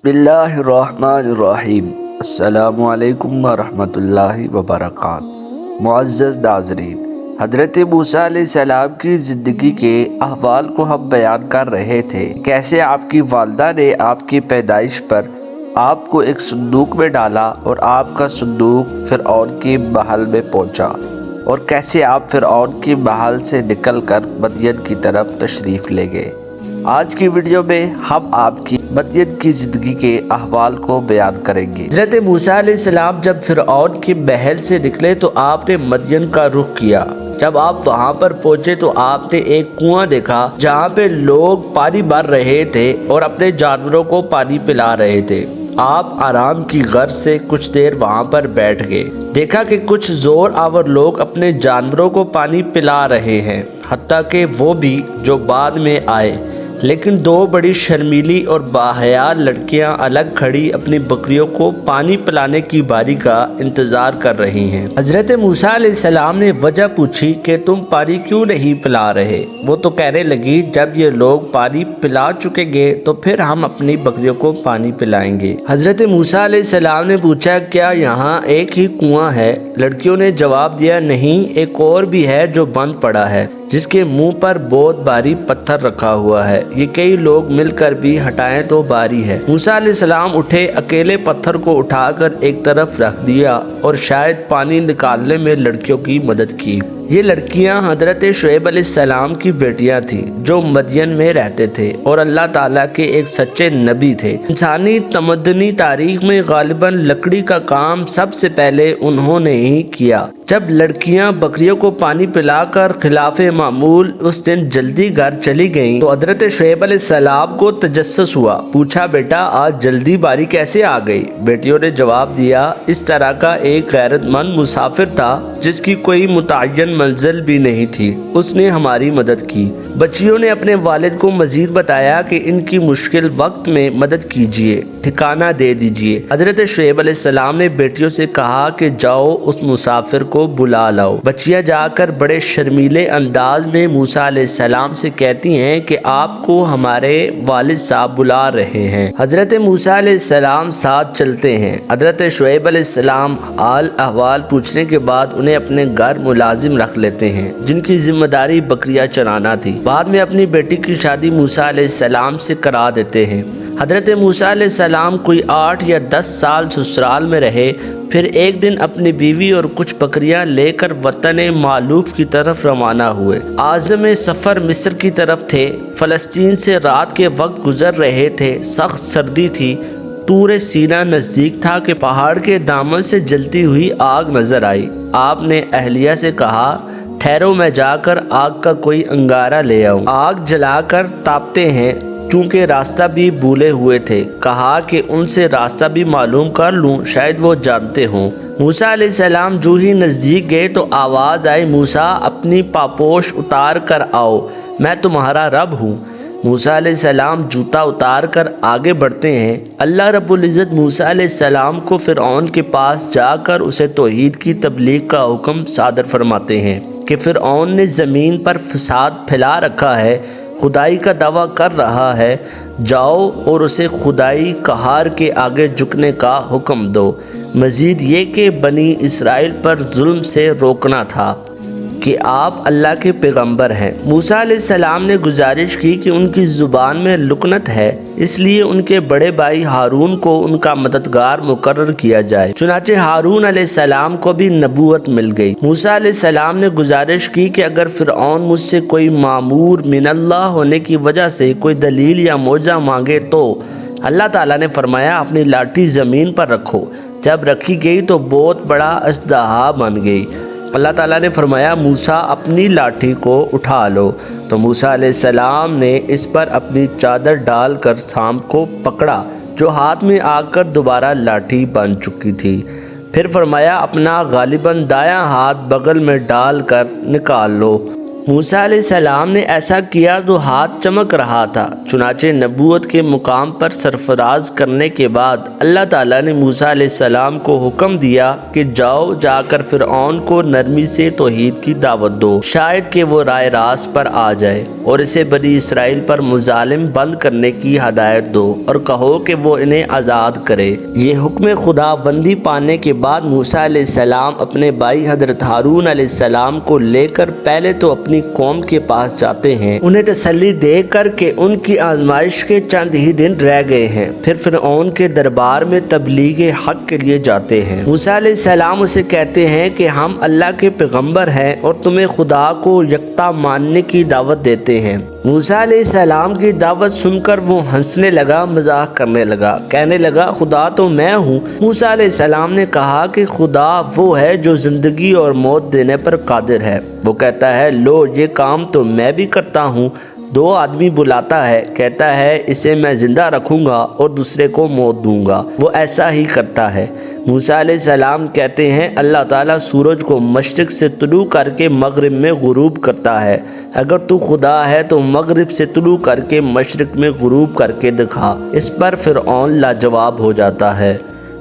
بسم اللہ الرحمن الرحیم۔ السلام علیکم ورحمۃ اللہ وبرکاتہ۔ معزز ناظرین، حضرت موسیٰ علیہ السلام کی زندگی کے احوال کو ہم بیان کر رہے تھے، کیسے آپ کی والدہ نے آپ کی پیدائش پر آپ کو ایک صندوق میں ڈالا اور آپ کا صندوق فرعون کے محل میں پہنچا، اور کیسے آپ فرعون کے محل سے نکل کر مدین کی طرف تشریف لے گئے۔ آج کی ویڈیو میں ہم آپ کی مدین کی زندگی کے احوال کو بیان کریں گے۔ حضرت موسیٰ علیہ السلام جب فرعون کے محل سے نکلے تو آپ نے مدین کا رخ کیا۔ جب آپ وہاں پر پہنچے تو آپ نے ایک کنواں دیکھا جہاں پہ لوگ پانی بھر رہے تھے اور اپنے جانوروں کو پانی پلا رہے تھے۔ آپ آرام کی غرض سے کچھ دیر وہاں پر بیٹھ گئے، دیکھا کہ کچھ زور آور لوگ اپنے جانوروں کو پانی پلا رہے ہیں، حتیٰ کہ وہ بھی جو بعد میں آئے، لیکن دو بڑی شرمیلی اور باحیا لڑکیاں الگ کھڑی اپنی بکریوں کو پانی پلانے کی باری کا انتظار کر رہی ہیں۔ حضرت موسیٰ علیہ السلام نے وجہ پوچھی کہ تم پانی کیوں نہیں پلا رہے؟ وہ تو کہنے لگی جب یہ لوگ پانی پلا چکیں گے تو پھر ہم اپنی بکریوں کو پانی پلائیں گے۔ حضرت موسیٰ علیہ السلام نے پوچھا کیا یہاں ایک ہی کنواں ہے؟ لڑکیوں نے جواب دیا نہیں، ایک اور بھی ہے جو بند پڑا ہے، جس کے منہ پر بہت بھاری پتھر رکھا ہوا ہے، یہ کئی لوگ مل کر بھی ہٹائیں تو بھاری ہے۔ موسیٰ علیہ السلام اٹھے، اکیلے پتھر کو اٹھا کر ایک طرف رکھ دیا اور شاید پانی نکالنے میں لڑکیوں کی مدد کی۔ یہ لڑکیاں حضرت شعیب علیہ السلام کی بیٹیاں تھیں جو مدین میں رہتے تھے اور اللہ تعالیٰ کے ایک سچے نبی تھے۔ انسانی تمدنی تاریخ میں غالباً لکڑی کا کام سب سے پہلے انہوں نے ہی کیا۔ جب لڑکیاں بکریوں کو پانی پلا کر خلاف معمول اس دن جلدی گھر چلی گئیں تو حضرت شعیب علیہ السلام کو تجسس ہوا، پوچھا بیٹا آج جلدی باری کیسے آ گئی؟ بیٹیوں نے جواب دیا اس طرح کا ایک غیرت مند مسافر تھا جس کی کوئی متعین منزل بھی نہیں تھی، اس نے ہماری مدد کی۔ بچیوں نے اپنے والد کو مزید بتایا کہ ان کی مشکل وقت میں مدد کیجیے، ٹھکانہ دے دیجیے۔ حضرت شعیب علیہ السلام نے بیٹیوں سے کہا کہ جاؤ اس مسافر کو بلا لاؤ۔ بچیاں جا کر بڑے شرمیلے انداز میں موسیٰ علیہ السلام سے کہتی ہیں کہ آپ کو ہمارے والد صاحب بلا رہے ہیں۔ حضرت موسیٰ علیہ السلام ساتھ چلتے ہیں۔ حضرت شعیب علیہ السلام حال احوال پوچھنے کے بعد انہیں اپنے گھر ملازم رکھ لیتے ہیں جن کی ذمہ داری بکریاں چرانا تھی۔ بعد میں اپنی بیٹی کی شادی موسیٰ علیہ السلام سے کرا دیتے ہیں۔ حضرت موسیٰ علیہ السلام کوئی 8 یا 10 سال سسرال میں رہے، پھر ایک دن اپنی بیوی اور کچھ بکریاں لے کر وطن مألوف کی طرف روانہ ہوئے۔ عازم سفر مصر کی طرف تھے۔ فلسطین سے رات کے وقت گزر رہے تھے، سخت سردی تھی، طور سینا نزدیک تھا کہ پہاڑ کے دامن سے جلتی ہوئی آگ نظر آئی۔ آپ نے اہلیہ سے کہا ٹھہرو میں جا کر آگ کا کوئی انگارہ لے آؤں۔ آگ جلا کر تاپتے ہیں، چونکہ راستہ بھی بھولے ہوئے تھے، کہا کہ ان سے راستہ بھی معلوم کر لوں، شاید وہ جانتے ہوں۔ موسیٰ علیہ السلام جو ہی نزدیک گئے تو آواز آئی موسیٰ اپنی پاپوش اتار کر آؤ، میں تمہارا رب ہوں۔ موسیٰ علیہ السلام جوتا اتار کر آگے بڑھتے ہیں۔ اللہ رب العزت موسیٰ علیہ السلام کو فرعون کے پاس جا کر اسے توحید کی تبلیغ کا حکم صادر فرماتے ہیں کہ فرعون نے زمین پر فساد پھیلا رکھا ہے، خدائی کا دعویٰ کر رہا ہے، جاؤ اور اسے خدائی قہار کے آگے جھکنے کا حکم دو۔ مزید یہ کہ بنی اسرائیل پر ظلم سے روکنا تھا کہ آپ اللہ کے پیغمبر ہیں۔ موسیٰ علیہ السلام نے گزارش کی کہ ان کی زبان میں لکنت ہے، اس لیے ان کے بڑے بھائی ہارون کو ان کا مددگار مقرر کیا جائے۔ چنانچہ ہارون علیہ السلام کو بھی نبوت مل گئی۔ موسیٰ علیہ السلام نے گزارش کی کہ اگر فرعون مجھ سے کوئی مامور من اللہ ہونے کی وجہ سے کوئی دلیل یا معجزہ مانگے تو اللہ تعالیٰ نے فرمایا اپنی لاٹھی زمین پر رکھو۔ جب رکھی گئی تو بہت بڑا اژدہا بن گئی۔ اللہ تعالیٰ نے فرمایا موسیٰ اپنی لاٹھی کو اٹھا لو، تو موسیٰ علیہ السلام نے اس پر اپنی چادر ڈال کر سانپ کو پکڑا جو ہاتھ میں آ کر دوبارہ لاٹھی بن چکی تھی۔ پھر فرمایا اپنا غالباً دایاں ہاتھ بغل میں ڈال کر نکال لو، موسیٰ علیہ السلام نے ایسا کیا تو ہاتھ چمک رہا تھا۔ چنانچہ نبوت کے مقام پر سرفراز کرنے کے بعد اللہ تعالیٰ نے موسیٰ علیہ السلام کو حکم دیا کہ جاؤ جا کر فرعون کو نرمی سے توحید کی دعوت دو، شاید کہ وہ رائے راست پر آ جائے، اور اسے بنی اسرائیل پر مظالم بند کرنے کی ہدایت دو اور کہو کہ وہ انہیں آزاد کرے۔ یہ حکم خدا بندی پانے کے بعد موسیٰ علیہ السلام اپنے بھائی حضرت ہارون علیہ السلام کو لے کر پہلے تو اپنی قوم کے پاس جاتے ہیں، انہیں تسلی دے کر کہ ان کی آزمائش کے چند ہی دن رہ گئے ہیں، پھر فرعون کے دربار میں تبلیغ حق کے لیے جاتے ہیں۔ موسیٰ علیہ السلام اسے کہتے ہیں کہ ہم اللہ کے پیغمبر ہیں اور تمہیں خدا کو یکتا ماننے کی دعوت دیتے ہیں۔ موسیٰ علیہ السلام کی دعوت سن کر وہ ہنسنے لگا، مذاق کرنے لگا، کہنے لگا خدا تو میں ہوں۔ موسیٰ علیہ السلام نے کہا کہ خدا وہ ہے جو زندگی اور موت دینے پر قادر ہے۔ وہ کہتا ہے لو یہ کام تو میں بھی کرتا ہوں۔ 2 آدمی بلاتا ہے، کہتا ہے اسے میں زندہ رکھوں گا اور دوسرے کو موت دوں گا، وہ ایسا ہی کرتا ہے۔ موسیٰ علیہ السلام کہتے ہیں اللہ تعالیٰ سورج کو مشرق سے طلوع کر کے مغرب میں غروب کرتا ہے، اگر تو خدا ہے تو مغرب سے طلوع کر کے مشرق میں غروب کر کے دکھا۔ اس پر فرعون لاجواب ہو جاتا ہے۔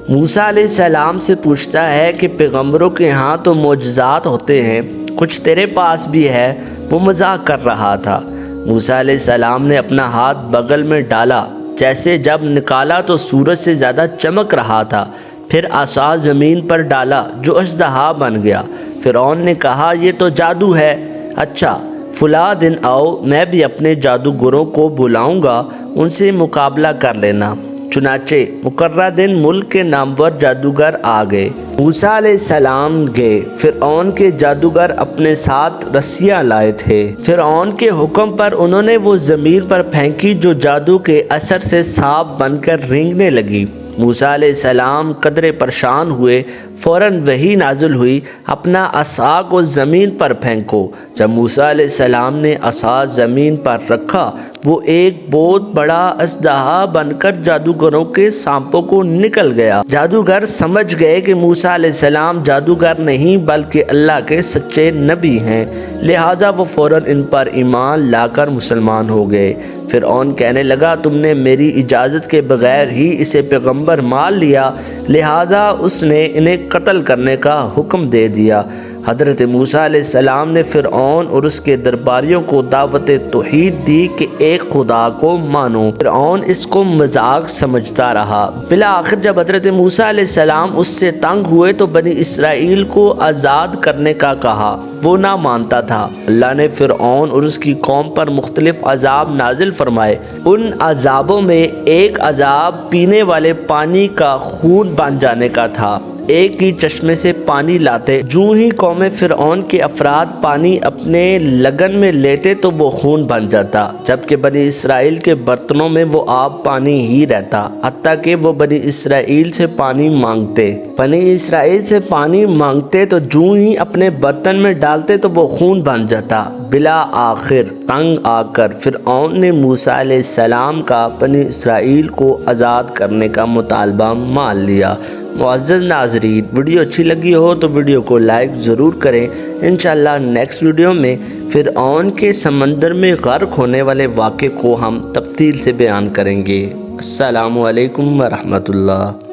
موسیٰ علیہ السلام سے پوچھتا ہے کہ پیغمبروں کے ہاں تو معجزات ہوتے ہیں، کچھ تیرے پاس بھی ہے؟ وہ مذاق کر رہا تھا۔ موسیٰ علیہ السلام نے اپنا ہاتھ بغل میں ڈالا، جیسے جب نکالا تو سورج سے زیادہ چمک رہا تھا، پھر عصا زمین پر ڈالا جو اژدہا بن گیا۔ فرعون نے کہا یہ تو جادو ہے۔ اچھا فلاں دن آؤ، میں بھی اپنے جادوگروں کو بلاؤں گا، ان سے مقابلہ کر لینا۔ چنانچہ مقررہ دن ملک کے نامور جادوگر آ گئے۔ موسیٰ علیہ السلام گئے۔ فرعون کے جادوگر اپنے ساتھ رسیاں لائے تھے۔ فرعون کے حکم پر انہوں نے وہ زمین پر پھینکی جو جادو کے اثر سے سانپ بن کر رینگنے لگی۔ موسیٰ علیہ السلام قدرے پریشان ہوئے، فوراً وحی نازل ہوئی اپنا عصا کو زمین پر پھینکو۔ جب موسیٰ علیہ السلام نے عصا زمین پر رکھا وہ ایک بہت بڑا اژدہا بن کر جادوگروں کے سانپوں کو نکل گیا۔ جادوگر سمجھ گئے کہ موسیٰ علیہ السلام جادوگر نہیں بلکہ اللہ کے سچے نبی ہیں، لہٰذا وہ فوراً ان پر ایمان لا کر مسلمان ہو گئے۔ فرعون کہنے لگا تم نے میری اجازت کے بغیر ہی اسے پیغمبر مان لیا، لہٰذا اس نے انہیں قتل کرنے کا حکم دے دیا۔ حضرت موسیٰ علیہ السلام نے فرعون اور اس کے درباریوں کو دعوت توحید دی کہ ایک خدا کو مانو۔ فرعون اس کو مذاق سمجھتا رہا۔ بالآخر جب حضرت موسیٰ علیہ السلام اس سے تنگ ہوئے تو بنی اسرائیل کو آزاد کرنے کا کہا، وہ نہ مانتا تھا۔ اللہ نے فرعون اور اس کی قوم پر مختلف عذاب نازل فرمائے۔ ان عذابوں میں ایک عذاب پینے والے پانی کا خون بن جانے کا تھا۔ ایک ہی چشمے سے پانی لاتے، جو ہی قوم فرعون کے افراد پانی اپنے لگن میں لیتے تو وہ خون بن جاتا، جبکہ بنی اسرائیل کے برتنوں میں وہ آب پانی ہی رہتا، حتیٰ کہ وہ بنی اسرائیل سے پانی مانگتے۔ بنی اسرائیل سے پانی مانگتے تو جو ہی اپنے برتن میں ڈالتے تو وہ خون بن جاتا۔ بلا آخر تنگ آ کر فرعون نے موسیٰ علیہ السلام کا بنی اسرائیل کو آزاد کرنے کا مطالبہ مان لیا۔ معزز ناظرین، ویڈیو اچھی لگی ہو تو ویڈیو کو لائک ضرور کریں۔ انشاءاللہ نیکسٹ ویڈیو میں فرعون کے سمندر میں غرق ہونے والے واقعے کو ہم تفصیل سے بیان کریں گے۔ السلام علیکم ورحمۃ اللہ۔